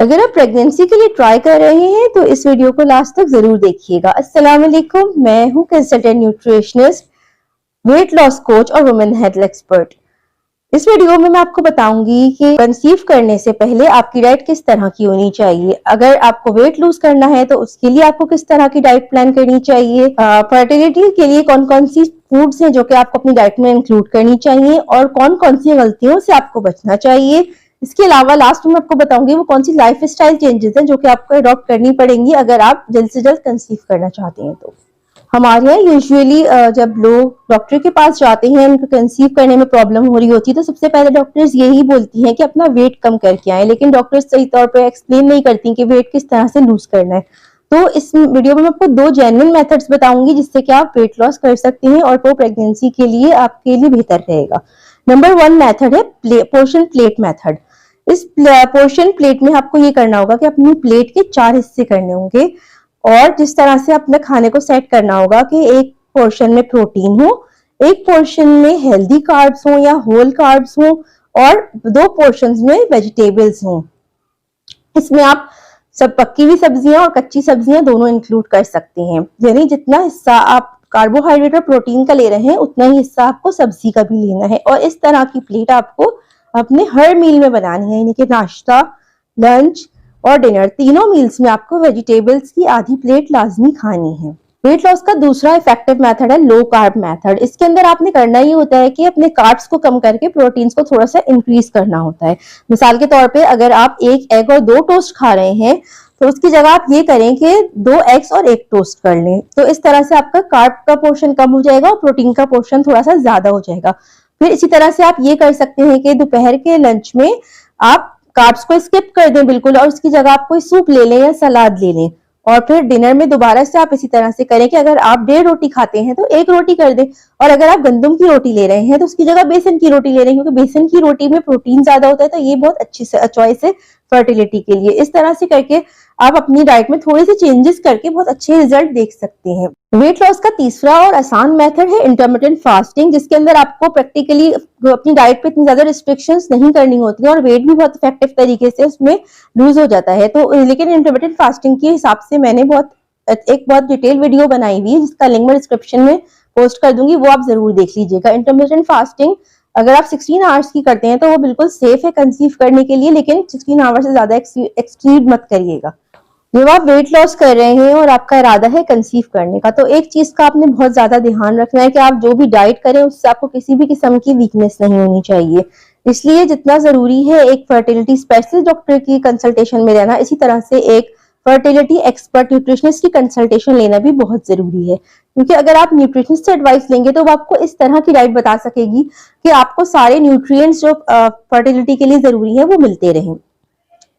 अगर आप प्रेगनेंसी के लिए ट्राई कर रहे हैं तो इस वीडियो को लास्ट तक जरूर देखिएगा। अस्सलाम वालेकुम, मैं हूं consultant nutritionist, weight loss coach और वुमेन हेल्थ एक्सपर्ट। इस वीडियो में मैं आपको बताऊंगी कि कंसीव करने से पहले आपकी डाइट किस तरह की होनी चाहिए। अगर आपको वेट लूज करना है तो उसके लिए आपको किस तरह की डाइट प्लान करनी चाहिए। फर्टिलिटी के लिए कौन कौन सी फूड्स हैं जो कि आपको अपनी डाइट में इंक्लूड करनी चाहिए और कौन कौन सी गलतियों से आपको बचना चाहिए। इसके अलावा लास्ट में आपको बताऊंगी वो कौन सी लाइफ स्टाइल चेंजेस हैं जो कि आपको अडॉप्ट करनी पड़ेंगी अगर आप जल्द से जल्द कंसीव करना चाहते हैं। तो हमारे यहाँ यूजुअली जब लोग डॉक्टर के पास जाते हैं, उनको कंसीव करने में प्रॉब्लम हो रही होती है, तो सबसे पहले डॉक्टर्स यही बोलती हैं कि अपना वेट कम करके आए, लेकिन डॉक्टर्स सही तौर पे एक्सप्लेन नहीं करती कि वेट किस तरह से लूज करना है। तो इस वीडियो में मैं आपको 2 जेन्युइन मेथड्स बताऊंगी जिससे कि आप वेट लॉस कर सकते हैं और वो प्रेगनेंसी के लिए आपके लिए बेहतर रहेगा। नंबर 1 मेथड है पोर्शन प्लेट मेथड। इस पोर्शन प्लेट में आपको ये करना होगा कि अपनी प्लेट के 4 हिस्से करने होंगे और जिस तरह से अपने खाने को सेट करना होगा कि एक पोर्शन में प्रोटीन हो, एक पोर्शन में हेल्दी कार्ब्स हो या होल कार्ब्स हो और 2 पोर्शंस में वेजिटेबल्स हो। इसमें आप सब पक्की हुई सब्जियां और कच्ची सब्जियां दोनों इंक्लूड कर सकते हैं। यानी जितना हिस्सा आप कार्बोहाइड्रेट और प्रोटीन का ले रहे हैं उतना ही हिस्सा आपको सब्जी का भी लेना है। और इस तरह की प्लेट आपको अपने हर मील में बनानी है, यानी कि नाश्ता, लंच और डिनर तीनों मील्स में आपको वेजिटेबल्स की आधी प्लेट लाजमी खानी है। वेट लॉस का दूसरा इफेक्टिव मेथड है लो कार्ब मेथड। इसके अंदर आपने करना ही होता है कि अपने कार्ब्स को कम करके प्रोटीन्स को थोड़ा सा इंक्रीज करना होता है। मिसाल के तौर पे अगर आप 1 एग और 2 टोस्ट खा रहे हैं तो उसकी जगह आप ये करें कि 2 एग्स और 1 टोस्ट कर लें। तो इस तरह से आपका कार्ब का पोर्शन कम हो जाएगा और प्रोटीन का पोर्शन थोड़ा सा ज्यादा हो जाएगा। फिर इसी तरह से आप ये कर सकते हैं कि दोपहर के लंच में आप कार्ब्स को स्किप कर दें बिल्कुल और उसकी जगह आप कोई सूप ले लें या सलाद ले लें। और फिर डिनर में दोबारा से आप इसी तरह से करें कि अगर आप 1.5 रोटी खाते हैं तो 1 रोटी कर दें और अगर आप गंदम की रोटी ले रहे हैं तो उसकी जगह बेसन की रोटी ले रहे हैं, क्योंकि बेसन की रोटी में प्रोटीन ज्यादा होता है। तो ये बहुत अच्छी चॉइस है फर्टिलिटी के लिए। इस तरह से करके आप अपनी डाइट में थोड़े से चेंजेस करके बहुत अच्छे रिजल्ट देख सकते हैं। वेट लॉस का तीसरा और आसान मेथड है इंटरमिटेंट फास्टिंग, जिसके अंदर आपको प्रैक्टिकली अपनी डाइट पे इतनी ज्यादा रिस्ट्रिक्शंस नहीं करनी होती है और वेट भी बहुत इफेक्टिव तरीके से उसमें लूज हो जाता है। तो लेकिन इंटरमिटेंट फास्टिंग के हिसाब से मैंने एक बहुत डिटेल वीडियो बनाई हुई है जिसका लिंक मैं डिस्क्रिप्शन में पोस्ट कर दूंगी, वो आप जरूर देख लीजिएगा। इंटरमिटेंट फास्टिंग अगर आप 16 आवर्स की करते हैं तो वो बिल्कुल सेफ है कंसीव करने के लिए, लेकिन 16 आवर्स से ज्यादा एक्ससीड मत करिएगा। जब आप वेट लॉस कर रहे हैं और आपका इरादा है कंसीव करने का, तो एक चीज का आपने बहुत ज्यादा ध्यान रखना है कि आप जो भी डाइट करें उससे आपको किसी भी किस्म की वीकनेस नहीं होनी चाहिए। इसलिए जितना जरूरी है एक फर्टिलिटी स्पेशलिस्ट डॉक्टर की कंसल्टेशन में रहना, इसी तरह से एक फर्टिलिटी एक्सपर्ट न्यूट्रिशनिस्ट की कंसल्टेशन लेना भी बहुत जरूरी है। क्योंकि अगर आप न्यूट्रिशनिस्ट से एडवाइस लेंगे तो वो आपको इस तरह की डाइट बता सकेगी कि आपको सारे न्यूट्रिएंट्स जो फर्टिलिटी के लिए जरूरी है वो मिलते रहें।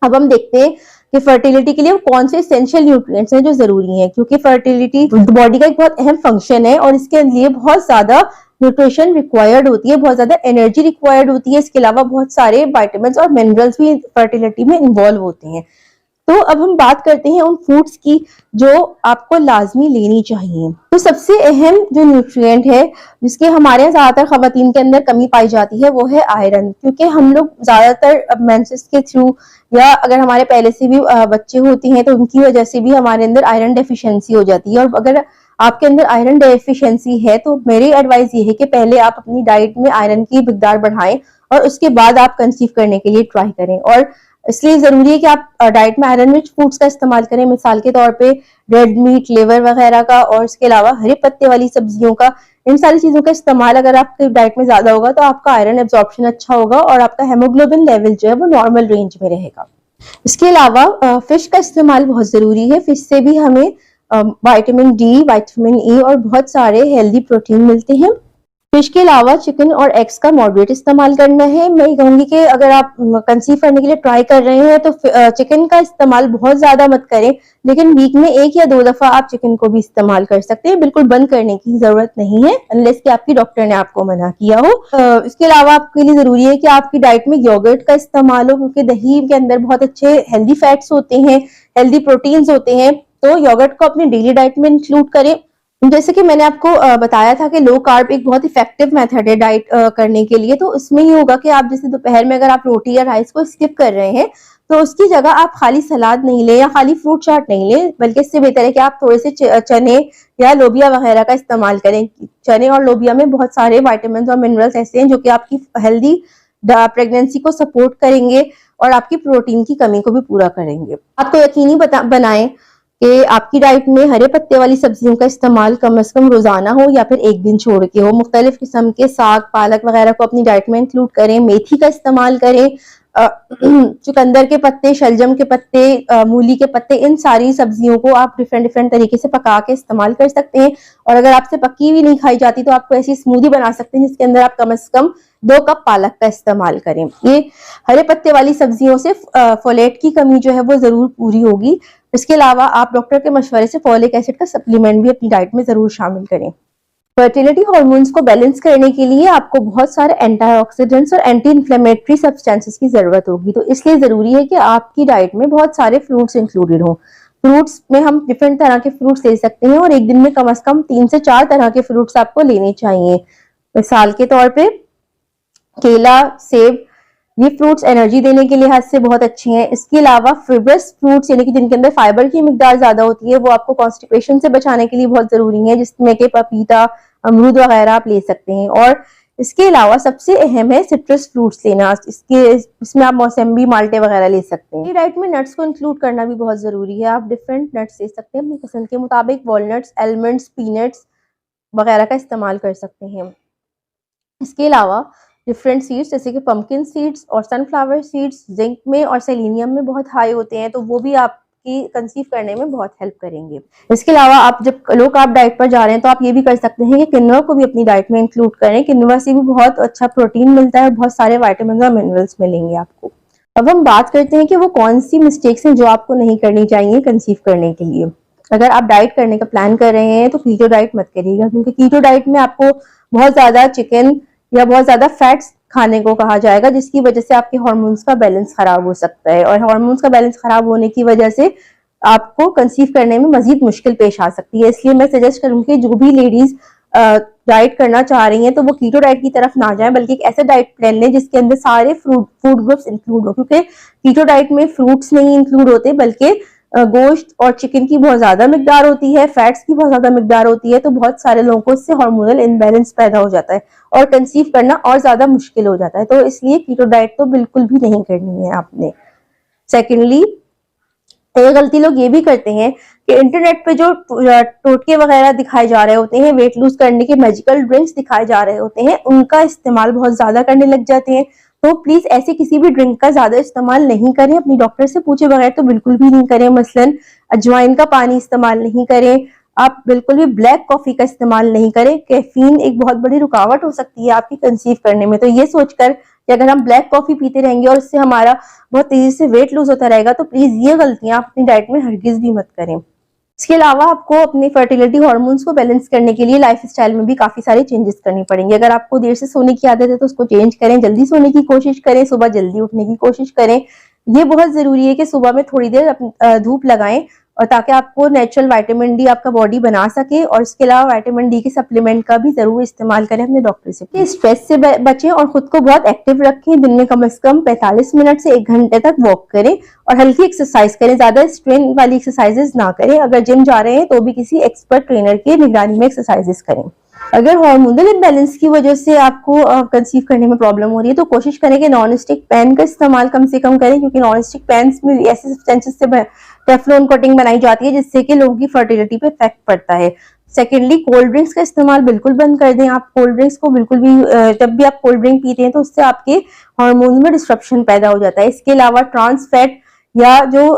अब हम देखते हैं कि फर्टिलिटी के लिए कौन से एसेंशियल न्यूट्रिएंट्स हैं जो जरूरी हैं, क्योंकि फर्टिलिटी बॉडी का एक बहुत अहम फंक्शन है और इसके लिए बहुत ज्यादा न्यूट्रिशन रिक्वायर्ड होती है, बहुत ज्यादा एनर्जी रिक्वायर्ड होती है। इसके अलावा बहुत सारे विटामिन्स और मिनरल्स भी फर्टिलिटी में इन्वॉल्व होते हैं। तो अब हम बात करते हैं उन फूड्स की जो आपको लाजमी लेनी चाहिए। तो सबसे अहम जो न्यूट्रिएंट है जिसके हमारे यहाँ ज्यादातर खवातीन के अंदर कमी पाई जाती है वो है आयरन। क्योंकि हम लोग ज्यादातर मेंसेस के थ्रू या अगर हमारे पहले से भी बच्चे होते हैं तो उनकी वजह से भी हमारे अंदर आयरन डेफिशिएंसी हो जाती है। और अगर आपके अंदर आयरन डेफिशिएंसी है तो मेरी एडवाइस ये है कि पहले आप अपनी डाइट में आयरन की मिकदार बढ़ाएं और उसके बाद आप कंसीव करने के लिए ट्राई करें। और इसलिए जरूरी है कि आप डाइट में आयरन रिच फूड्स का इस्तेमाल करें, मिसाल के तौर पे रेड मीट, लिवर वगैरह का, और इसके अलावा हरे पत्ते वाली सब्जियों का। इन सारी चीजों का इस्तेमाल अगर आपकी डाइट में ज्यादा होगा तो आपका आयरन एब्जॉर्प्शन अच्छा होगा और आपका हेमोग्लोबिन लेवल जो है वो नॉर्मल रेंज में रहेगा। इसके अलावा फिश का इस्तेमाल बहुत जरूरी है। फिश से भी हमें विटामिन डी, विटामिन ई और बहुत सारे हेल्दी प्रोटीन मिलते हैं। फिश के अलावा चिकन और एग्स का मॉडरेट इस्तेमाल करना है। मैं कहूंगी कि अगर आप कंसीव करने के लिए ट्राई कर रहे हैं तो चिकन का इस्तेमाल बहुत ज्यादा मत करें, लेकिन वीक में 1 या 2 दफा आप चिकन को भी इस्तेमाल कर सकते हैं। बिल्कुल बंद करने की जरूरत नहीं है अनलेस कि आपकी डॉक्टर ने आपको मना किया हो। इसके अलावा आपके लिए जरूरी है कि आपकी डाइट में योगर्ट का इस्तेमाल हो, क्योंकि दही के अंदर बहुत अच्छे हेल्दी फैट्स होते हैं, हेल्दी प्रोटीन्स होते हैं। तो योगर्ट को अपनी डेली डाइट में इंक्लूड करें। जैसे कि मैंने आपको बताया था कि लो कार्ब एक बहुत इफेक्टिव मेथड है डाइट करने के लिए। तो इसमें ये होगा कि आप जैसे दोपहर में अगर आप रोटी या राइस को स्किप कर रहे हैं तो उसकी जगह आप खाली सलाद नहीं लें या खाली फ्रूट चाट नहीं लें, बल्कि इससे बेहतर है कि आप थोड़े से चने या लोबिया वगैरह का इस्तेमाल करें। चने और लोबिया में बहुत सारे विटामिन और मिनरल्स ऐसे हैं जो कि आपकी हेल्दी प्रेगनेंसी को सपोर्ट करेंगे और आपकी प्रोटीन की कमी को भी पूरा करेंगे। आपको यकीनी बनाएं कि आपकी डाइट में हरे पत्ते वाली सब्जियों का इस्तेमाल कम से कम रोजाना हो या फिर एक दिन छोड़ के हो। मुख्तलिफ किस्म के साग, पालक वगैरह को अपनी डाइट में इंक्लूड करें। मेथी का इस्तेमाल करें, चुकंदर के पत्ते, शलजम के पत्ते, मूली के पत्ते, इन सारी सब्जियों को आप डिफरेंट तरीके से पका के इस्तेमाल कर सकते हैं। और अगर आपसे पकी हुई नहीं खाई जाती तो आपको ऐसी स्मूदी बना सकते हैं जिसके अंदर आप कम से कम 2 कप पालक का इस्तेमाल करें। ये हरे पत्ते वाली सब्जियों से फोलेट की कमी जो है वो जरूर पूरी होगी। इसके अलावा आप डॉक्टर के मशवरे से फॉलिक एसिड का सप्लीमेंट भी अपनी डाइट में जरूर शामिल करें। फर्टिलिटी हार्मोन्स को बैलेंस करने के लिए आपको बहुत सारे एंटीऑक्सीडेंट्स और एंटी इन्फ्लेमेटरी सब्सटेंसेस की जरूरत होगी, तो इसलिए जरूरी है कि आपकी डाइट में बहुत सारे फ्रूट्स इंक्लूडेड हों। फ्रूट्स में हम डिफरेंट तरह के फ्रूट्स ले सकते हैं और एक दिन में कम से कम 3 से 4 तरह के फ्रूट्स आपको लेने चाहिए। मिसाल के तौर पे केला, सेब, ये फ्रूट्स एनर्जी देने के लिहाज से बहुत अच्छे हैं। इसके अलावा फिब्रस फ्रूट्स यानी कि जिनके अंदर फाइबर की मिकदार ज्यादा होती है, वो आपको कॉन्स्टिपेशन से बचाने के लिए बहुत जरूरी है, जिसमें कि पपीता, अमरूद वगैरह आप ले सकते हैं। और इसके अलावा सबसे अहम है सिट्रस फ्रूट्स लेना। इसमें आप मौसम्बी, माल्टे वगैरह ले सकते हैं। डाइट में नट्स को इंक्लूड करना भी बहुत जरूरी है। आप डिफरेंट नट्स ले सकते हैं अपनी पसंद के मुताबिक। वॉलनट्स, आलमंड्स, पीनट्स वगैरह का इस्तेमाल कर सकते हैं। इसके अलावा डिफरेंट सीड्स जैसे कि पंपकिन सीड्स और सनफ्लावर सीड्स जिंक में और सेलेनियम में बहुत हाई होते हैं, तो वो भी आपकी कंसीव करने में बहुत हेल्प करेंगे। इसके अलावा आप जब लो कार्ब डाइट पर जा रहे हैं तो आप ये भी कर सकते हैं कि किनवा को भी अपनी डाइट में इंक्लूड करें। किनवा से भी बहुत अच्छा प्रोटीन मिलता है और बहुत सारे विटामिन और मिनरल्स मिलेंगे आपको। अब हम बात करते हैं कि वो कौन सी मिस्टेक्स हैं जो आपको नहीं करनी चाहिए कंसीव करने के लिए। अगर आप डाइट करने का प्लान कर रहे हैं तो कीटो डाइट मत करिएगा, क्योंकि कीटो डाइट में आपको बहुत ज्यादा चिकन या बहुत ज्यादा फैट्स खाने को कहा जाएगा, जिसकी वजह से आपके हार्मोन्स का बैलेंस खराब हो सकता है। और हार्मोन्स का बैलेंस खराब होने की वजह से आपको कंसीव करने में मजीद मुश्किल पेश आ सकती है। इसलिए मैं सजेस्ट करूंगी जो भी लेडीज डाइट करना चाह रही हैं तो वो कीटो डाइट की तरफ ना जाएं, बल्कि एक ऐसे डाइट प्लान लें जिसके अंदर सारे फूड ग्रुप्स इंक्लूड हो। क्योंकि कीटो डाइट में फ्रूट्स नहीं इंक्लूड होते, बल्कि गोश्त और चिकन की बहुत ज्यादा मिकदार होती है, फैट्स की बहुत ज्यादा मिकदार होती है, तो बहुत सारे लोगों को इससे हार्मोनल इनबैलेंस पैदा हो जाता है और कंसीव करना और ज्यादा मुश्किल हो जाता है। तो इसलिए कीटो डाइट तो बिल्कुल भी नहीं करनी है आपने। सेकेंडली, एक गलती लोग ये भी करते हैं कि इंटरनेट पे जो टोटके वगैरह दिखाए जा रहे होते हैं, वेट लूज करने के मैजिकल ड्रिंक्स दिखाए जा रहे होते हैं, उनका इस्तेमाल बहुत ज्यादा करने लग जाते हैं। तो प्लीज ऐसे किसी भी ड्रिंक का ज्यादा इस्तेमाल नहीं करें, अपनी डॉक्टर से पूछे बगैर तो बिल्कुल भी नहीं करें। मसलन अजवाइन का पानी इस्तेमाल नहीं करें, आप बिल्कुल भी ब्लैक कॉफी का इस्तेमाल नहीं करें। कैफीन एक बहुत बड़ी रुकावट हो सकती है आपकी कंसीव करने में, तो ये सोचकर कि अगर हम ब्लैक कॉफी पीते रहेंगे और इससे हमारा बहुत तेजी से वेट लूज होता रहेगा, तो प्लीज ये गलतियां आप अपनी डाइट में हरगिज भी मत करें। इसके अलावा आपको अपने फर्टिलिटी हार्मोन्स को बैलेंस करने के लिए लाइफस्टाइल में भी काफी सारे चेंजेस करनी पड़ेंगे। अगर आपको देर से सोने की आदत है तो उसको चेंज करें, जल्दी सोने की कोशिश करें, सुबह जल्दी उठने की कोशिश करें। ये बहुत जरूरी है कि सुबह में थोड़ी देर धूप लगाएं, और ताकि आपको नेचुरल विटामिन डी आपका बॉडी बना सके। और इसके अलावा विटामिन डी के सप्लीमेंट का भी जरूर इस्तेमाल करें अपने डॉक्टर से। स्ट्रेस से बचें और खुद को बहुत एक्टिव रखें। दिन में कम से कम 45 मिनट से 1 घंटे तक वॉक करें और हल्की एक्सरसाइज करें, ज्यादा स्ट्रेन वाली एक्सरसाइजेस ना करें। अगर जिम जा रहे हैं तो भी किसी एक्सपर्ट ट्रेनर की निगरानी में एक्सरसाइजेस करें। अगर हार्मोनल इम्बैलेंस की वजह से आपको कंसीव करने में प्रॉब्लम हो रही है तो कोशिश करें कि नॉन स्टिक पैन का इस्तेमाल कम से कम करें, क्योंकि नॉन स्टिक पैन में ऐसे सब्सटेंसेस से टेफ्लॉन कोटिंग बनाई जाती है जिससे कि लोगों की फर्टिलिटी पे इफेक्ट पड़ता है। सेकेंडली, कोल्ड ड्रिंक्स का इस्तेमाल बिल्कुल बंद कर दें। आप कोल्ड ड्रिंक्स को बिल्कुल भी, जब भी आप कोल्ड ड्रिंक पीते हैं तो उससे आपके हार्मोन्स में डिस्ट्रप्शन पैदा हो जाता है। इसके अलावा ट्रांस फैट या जो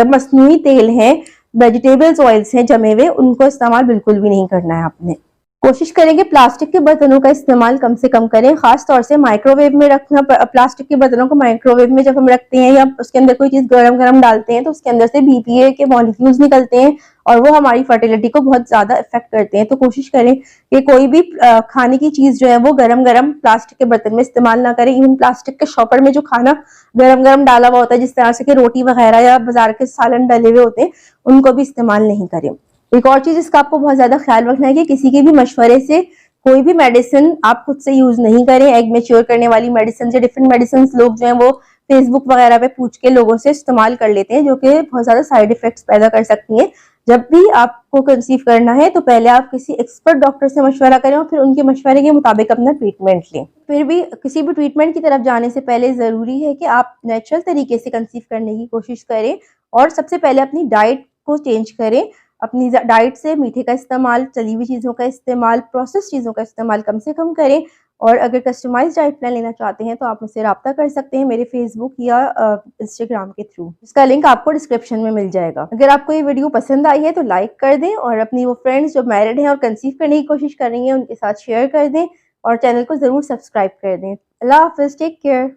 मसनूई तेल है, वेजिटेबल्स ऑयल्स हैं जमे हुए, उनको इस्तेमाल बिल्कुल भी नहीं करना है आपने। कोशिश करें कि प्लास्टिक के बर्तनों का इस्तेमाल कम से कम करें, खास तौर से माइक्रोवेव में रखना। प्लास्टिक के बर्तनों को माइक्रोवेव में जब हम रखते हैं या उसके अंदर कोई चीज गरम डालते हैं तो उसके अंदर से बीपीए के मॉलिक्यूल्स निकलते हैं और वो हमारी फर्टिलिटी को बहुत ज्यादा इफेक्ट करते हैं। तो कोशिश करें कि कोई भी खाने की चीज जो है वो गरम प्लास्टिक के बर्तन में इस्तेमाल ना करें। इवन प्लास्टिक के शॉपर में जो खाना गरम डाला हुआ होता है, जिस तरह से कि रोटी वगैरह या बाजार के सालन डले हुए होते हैं, उनको भी इस्तेमाल नहीं करें। एक और चीज इसका आपको बहुत ज्यादा ख्याल रखना है कि किसी के भी मशवरे से कोई भी मेडिसिन आप खुद से यूज नहीं करें। एग मैच्योर करने वाली मेडिसिन से डिफरेंट मेडिसिन लोग जो है वो फेसबुक वगैरह पे पूछ के लोगों से इस्तेमाल कर लेते हैं, जो कि बहुत ज़्यादा साइड इफेक्ट्स पैदा कर सकती हैं। जब भी आपको कंसीव करना है तो पहले आप किसी एक्सपर्ट डॉक्टर से मशवरा करें और फिर उनके मशवरे के मुताबिक अपना ट्रीटमेंट लें। फिर भी किसी भी ट्रीटमेंट की तरफ जाने से पहले ज़रूरी है कि आप नेचुरल तरीके से कंसीव करने की कोशिश करें और सबसे पहले अपनी डाइट को चेंज करें। अपनी डाइट से मीठे का इस्तेमाल, तली हुई चीज़ों का इस्तेमाल, प्रोसेस चीज़ों का इस्तेमाल कम से कम करें। और अगर कस्टमाइज़ डाइट प्लान लेना चाहते हैं तो आप मुझसे राब्ता कर सकते हैं मेरे फेसबुक या इंस्टाग्राम के थ्रू। इसका लिंक आपको डिस्क्रिप्शन में मिल जाएगा। अगर आपको ये वीडियो पसंद आई है तो लाइक कर दें और अपनी वो फ्रेंड्स जो मैरिड हैं और कंसीव करने की कोशिश कर रही हैं उनके साथ शेयर कर दें और चैनल को ज़रूर सब्सक्राइब कर दें। अल्लाह हाफ़िज़, टेक केयर।